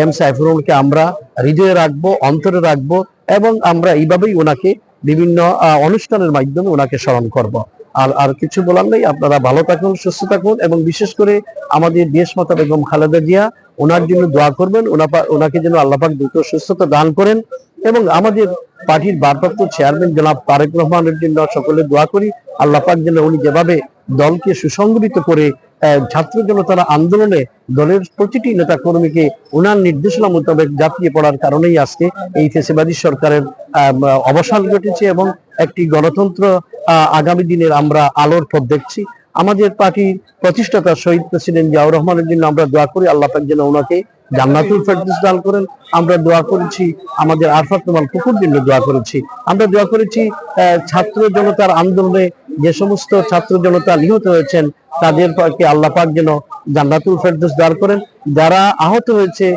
M সাইফুরুলকে আমরা হৃদয়ে রাখবো, অন্তরে রাখবো এবং আমরা এইভাবেই ওনাকে বিভিন্ন অনুষ্ঠানের মাধ্যমে ওনাকে স্মরণ করব। আর আর কিছু বলার নেই। আপনারা ভালো থাকুন, সুস্থ থাকুন এবং বিশেষ করে আমাদের দেশমাতা বেগম খালেদা জিয়া, ওনার জন্য দোয়া করবেন। ওনাকে যেন আল্লাহ পাক দ্রুত সুস্থতা দান করেন এবং আমাদের পার্টির ভারপ্রাপ্ত চেয়ারম্যান জনাব তারেক রহমানের জন্য সকলে দোয়া করি। আল্লাহ পাক যেন উনি যেভাবে দলকে সুসংগঠিত করে ছাত্র জনতার আন্দোলনে দলের প্রতিটি নেতা কর্মীকে ওনার নির্দেশনা মোতাবেক ঝাঁপিয়ে পড়ার কারণেই আজকে এই ফ্যাসিবাদী সরকারের অবসান ঘটেছে এবং একটি গণতন্ত্র আগামী দিনের আমরা আলোর পথ দেখছি। আমাদের পার্টির প্রতিষ্ঠাতা শহীদ প্রেসিডেন্ট জিয়াউর রহমানের জন্য আমরা দোয়া করি আল্লাহ পাক যেন ওনাকে জান্নাতুল ফেরদৌস দান করেন। আমরা দোয়া করেছি আমাদের আরফাত কামাল কুকুর জন্য দোয়া করেছি। আমরা দোয়া করেছি ছাত্র জনতার আন্দোলনে যে সমস্ত ছাত্র জনতা নিহত হয়েছেন তাদেরকে আল্লাহ পাক যেন জান্নাতুল ফেরদৌস দান করেন। যারা আহত হয়েছে